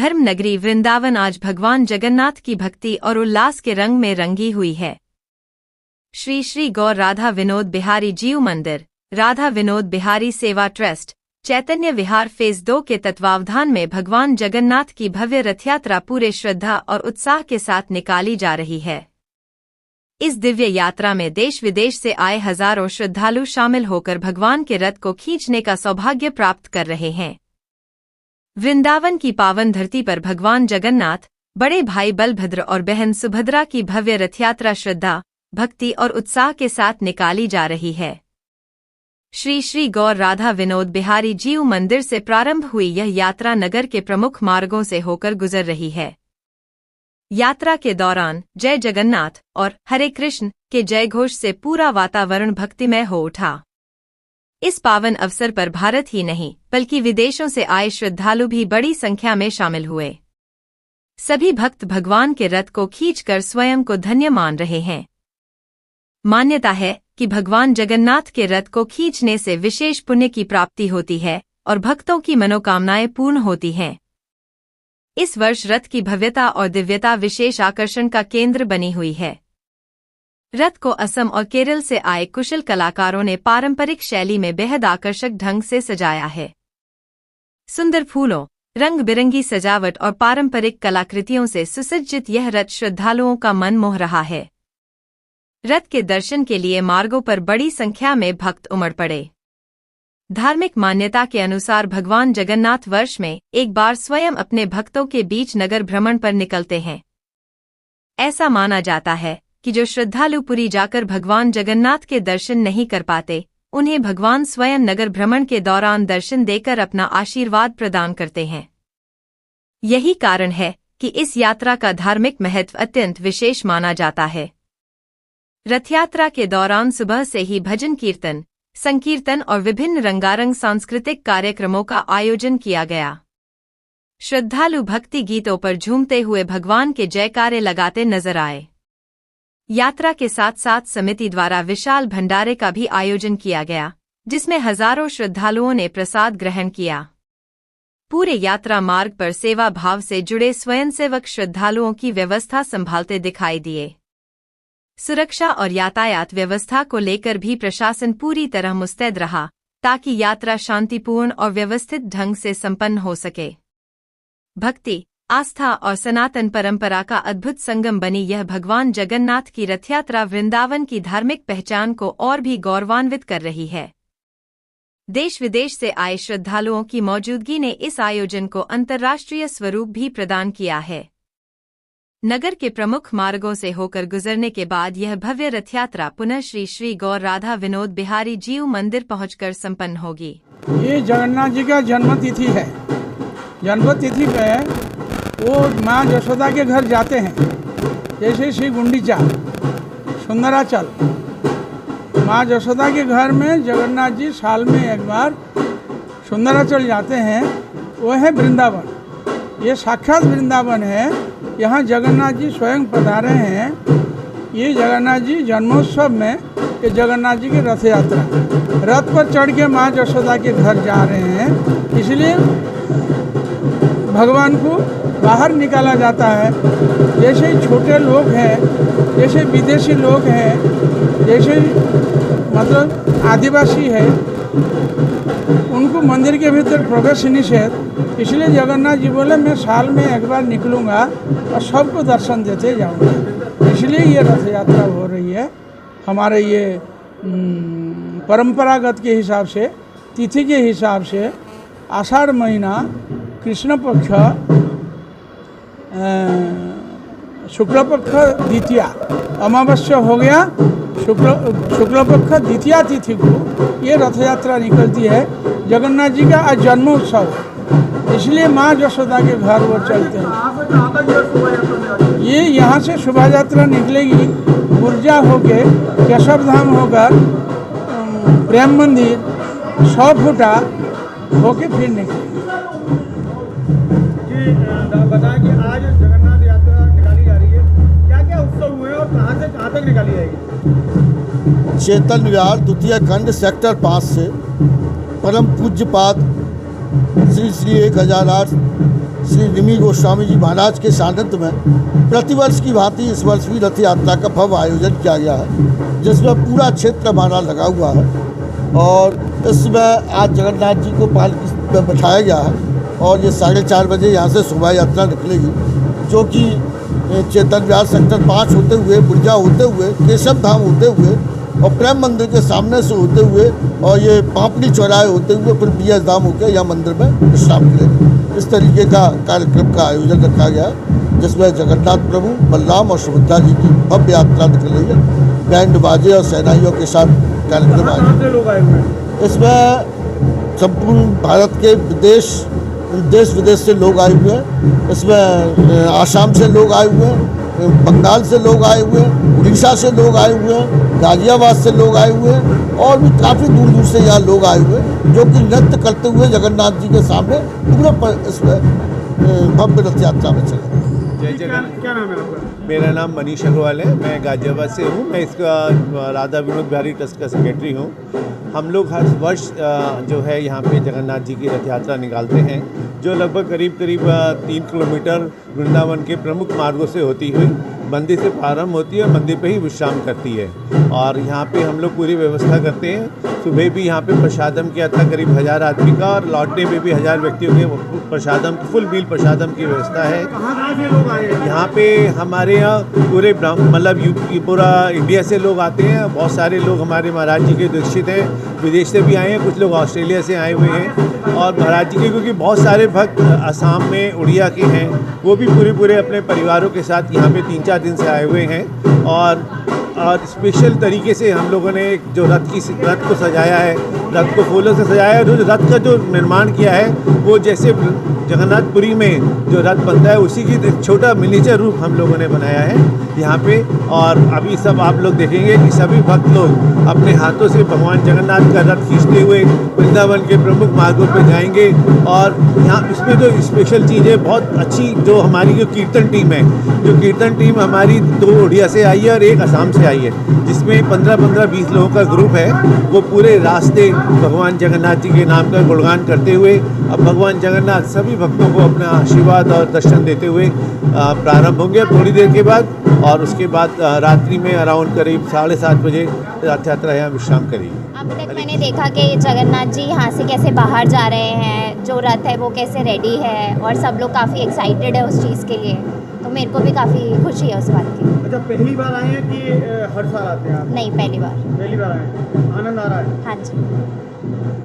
धर्म नगरी वृंदावन आज भगवान जगन्नाथ की भक्ति और उल्लास के रंग में रंगी हुई है। श्री श्री गौर राधा विनोद बिहारी जीव मंदिर, राधा विनोद बिहारी सेवा ट्रस्ट, चैतन्य विहार फेज 2 के तत्वावधान में भगवान जगन्नाथ की भव्य रथयात्रा पूरे श्रद्धा और उत्साह के साथ निकाली जा रही है। इस दिव्य यात्रा में देश विदेश से आए हजारों श्रद्धालु शामिल होकर भगवान के रथ को खींचने का सौभाग्य प्राप्त कर रहे हैं। वृंदावन की पावन धरती पर भगवान जगन्नाथ, बड़े भाई बलभद्र और बहन सुभद्रा की भव्य रथयात्रा श्रद्धा, भक्ति और उत्साह के साथ निकाली जा रही है। श्री श्री गौर राधा विनोद बिहारी जीव मंदिर से प्रारंभ हुई यह यात्रा नगर के प्रमुख मार्गों से होकर गुजर रही है। यात्रा के दौरान जय जगन्नाथ और हरे कृष्ण के जयघोष से पूरा वातावरण भक्तिमय हो उठा। इस पावन अवसर पर भारत ही नहीं बल्कि विदेशों से आए श्रद्धालु भी बड़ी संख्या में शामिल हुए। सभी भक्त भगवान के रथ को खींचकर स्वयं को धन्य मान रहे हैं। मान्यता है कि भगवान जगन्नाथ के रथ को खींचने से विशेष पुण्य की प्राप्ति होती है और भक्तों की मनोकामनाएं पूर्ण होती हैं। इस वर्ष रथ की भव्यता और दिव्यता विशेष आकर्षण का केंद्र बनी हुई है। रथ को असम और केरल से आए कुशल कलाकारों ने पारंपरिक शैली में बेहद आकर्षक ढंग से सजाया है। सुंदर फूलों, रंग बिरंगी सजावट और पारंपरिक कलाकृतियों से सुसज्जित यह रथ श्रद्धालुओं का मन मोह रहा है। रथ के दर्शन के लिए मार्गों पर बड़ी संख्या में भक्त उमड़ पड़े। धार्मिक मान्यता के अनुसार भगवान जगन्नाथ वर्ष में एक बार स्वयं अपने भक्तों के बीच नगर भ्रमण पर निकलते हैं। ऐसा माना जाता है कि जो श्रद्धालु पुरी जाकर भगवान जगन्नाथ के दर्शन नहीं कर पाते, उन्हें भगवान स्वयं नगर भ्रमण के दौरान दर्शन देकर अपना आशीर्वाद प्रदान करते हैं। यही कारण है कि इस यात्रा का धार्मिक महत्व अत्यंत विशेष माना जाता है। रथयात्रा के दौरान सुबह से ही भजन कीर्तन, संकीर्तन और विभिन्न रंगारंग सांस्कृतिक कार्यक्रमों का आयोजन किया गया। श्रद्धालु भक्ति गीतों पर झूमते हुए भगवान के जयकारे लगाते नजर आए। यात्रा के साथ साथ समिति द्वारा विशाल भंडारे का भी आयोजन किया गया, जिसमें हजारों श्रद्धालुओं ने प्रसाद ग्रहण किया। पूरे यात्रा मार्ग पर सेवा भाव से जुड़े स्वयंसेवक श्रद्धालुओं की व्यवस्था संभालते दिखाई दिए। सुरक्षा और यातायात व्यवस्था को लेकर भी प्रशासन पूरी तरह मुस्तैद रहा, ताकि यात्रा शांतिपूर्ण और व्यवस्थित ढंग से संपन्न हो सके। भक्ति, आस्था और सनातन परंपरा का अद्भुत संगम बनी यह भगवान जगन्नाथ की रथयात्रा वृंदावन की धार्मिक पहचान को और भी गौरवान्वित कर रही है। देश विदेश से आए श्रद्धालुओं की मौजूदगी ने इस आयोजन को अंतर्राष्ट्रीय स्वरूप भी प्रदान किया है। नगर के प्रमुख मार्गों से होकर गुजरने के बाद यह भव्य रथयात्रा पुनः श्री श्री गौर राधा विनोद बिहारी जीव मंदिर पहुंचकर संपन्न होगी। ये जगन्नाथ जी का जन्म तिथि है। जन्म तिथि पे वो माँ यशोदा के घर जाते हैं। जैसे श्री गुंडीचा, सुंदराचल, माँ यशोदा के घर में जगन्नाथ जी साल में एक बार सुंदराचल जाते हैं। वो है वृंदावन। ये साक्षात वृंदावन है। यहाँ जगन्नाथ जी स्वयं पधारे हैं। ये जगन्नाथ जी जन्मोत्सव में ये जगन्नाथ जी की रथ यात्रा, रथ पर चढ़ के माँ यशोदा के घर जा रहे हैं। इसलिए भगवान को बाहर निकाला जाता है। जैसे छोटे लोग हैं, जैसे विदेशी लोग हैं, जैसे मतलब आदिवासी है, उनको मंदिर के भीतर प्रवेश निषेध। इसलिए जगन्नाथ जी बोले मैं साल में एक बार निकलूँगा और सबको दर्शन देते जाऊँगा। इसलिए ये रथ यात्रा हो रही है। हमारे ये परंपरागत के हिसाब से, तिथि के हिसाब से आषाढ़ महीना कृष्ण पक्ष शुक्ल पक्ष द्वितीया, अमावस्या हो गया, शुक्ल पक्ष द्वितीया तिथि को ये रथ यात्रा निकलती है। जगन्नाथ जी का आज जन्मोत्सव, इसलिए माँ यशोदा के घर वो चलते हैं। ये यहाँ से शोभा यात्रा निकलेगी, गुर्जा होके केशव धाम होकर प्रेम मंदिर 100 फुटा होके फिर निकलेगी। बताया कि आज जगन्नाथ यात्रा निकाली जा रही है, क्या-क्या उत्सव हुए और कहां से कहां तक निकाली जाएगी? चेतन विहार द्वितीय खंड सेक्टर 5 से परम पूज्यपाद श्री श्री 1008 श्री निमि गोस्वामी जी महाराज के सानिध्य में प्रतिवर्ष की भांति इस वर्ष भी रथ यात्रा का भव्य आयोजन किया गया है, जिसमें पूरा क्षेत्र हमारा लगा हुआ है। और इसमें आज जगन्नाथ जी को पालकी में बैठाया गया है और ये 4:30 बजे यहाँ से शोभा यात्रा निकलेगी, जो कि चेतन विहार सेक्टर 5 होते हुए, बुर्जा होते हुए, केशव धाम होते हुए और प्रेम मंदिर के सामने से होते हुए और ये पापड़ी चौराहे होते हुए फिर BS धाम होकर यहाँ मंदिर में विश्राम करेगी। इस तरीके का कार्यक्रम का आयोजन रखा गया है, जिसमें जगन्नाथ प्रभु, बलराम और सुभद्रा जी की भव्य यात्रा निकल रही है। बैंड बाजे और सेनाइयों के साथ कार्यक्रम आयोजित। इसमें संपूर्ण भारत के देश विदेश से लोग आए हुए हैं। इसमें आसाम से लोग आए हुए हैं, बंगाल से लोग आए हुए हैं, उड़ीसा से लोग आए हुए हैं, गाजियाबाद से लोग आए हुए हैं और भी काफ़ी दूर दूर से यहाँ लोग आए हुए हैं, जो कि नृत्य करते हुए जगन्नाथ जी के सामने पूरा इसमें भव्य रथ यात्रा में चले। क्या नाम है आपका? मेरा नाम मनीष अग्रवाल है। मैं गाजियाबाद से हूँ। मैं इसका राधा विनोद बिहारी ट्रस्ट का सेक्रेटरी हूँ। हम लोग हर वर्ष जो है यहाँ पे जगन्नाथ जी की रथ यात्रा निकालते हैं, जो लगभग करीब 3 किलोमीटर वृंदावन के प्रमुख मार्गों से होती हुई मंदिर से प्रारंभ होती है और मंदिर पे ही विश्राम करती है। और यहाँ पे हम लोग पूरी व्यवस्था करते हैं। सुबह भी यहाँ पे प्रसादम किया था करीब 1000 आदमी का, और लौटने में भी 1000 व्यक्तियों के प्रसादम, फुल मील प्रसादम की व्यवस्था है। कहाँ से लोग आए हैं? यहाँ पे हमारे यहाँ पूरे मतलब यूपी, पूरा इंडिया से लोग आते हैं। बहुत सारे लोग हमारे महाराज जी के दीक्षित हैं, विदेश से भी आए हैं, कुछ लोग ऑस्ट्रेलिया से आए हुए हैं। और महाराज जी के क्योंकि बहुत सारे भक्त असम में, उड़िया के हैं, वो भी पूरे अपने परिवारों के साथ यहाँ पे 3-4 दिन से आए हुए हैं। और स्पेशल तरीके से हम लोगों ने जो रथ को सजाया है, रथ को फूलों से सजाया है। जो रथ का जो निर्माण किया है वो जैसे जगन्नाथपुरी में जो रथ बनता है उसी की छोटा मिनीचर रूप हम लोगों ने बनाया है यहाँ पे। और अभी सब आप लोग देखेंगे कि सभी भक्त लोग अपने हाथों से भगवान जगन्नाथ का रथ खींचते हुए वृंदावन के प्रमुख मार्गों पे जाएंगे। और यहाँ इसमें जो स्पेशल चीज़ है बहुत अच्छी, जो हमारी जो कीर्तन टीम है, जो कीर्तन टीम हमारी 2 उड़िया से आई है और 1 असम से आई है, जिसमें 15-20 लोगों का ग्रुप है। वो पूरे रास्ते भगवान जगन्नाथ जी के नाम का गुणगान करते हुए अब भगवान जगन्नाथ सभी भक्तों को अपना आशीर्वाद और दर्शन देते हुए प्रारंभ होंगे थोड़ी देर के बाद। और उसके बाद रात्रि में अराउंड करीब 7:30 बजे रथ यात्रा यहाँ विश्राम करेगी। अब तक मैंने देखा कि जगन्नाथ जी यहाँ से कैसे बाहर जा रहे हैं, जो रथ है वो कैसे रेडी है और सब लोग काफ़ी एक्साइटेड है उस चीज़ के लिए, तो मेरे को भी काफ़ी खुशी है उस बात की। अच्छा, पहली बार आए हैं कि हर साल आते हैं आप? नहीं, पहली बार। पहली बार आए हैं, आनंद आ रहा है? हाँ जी।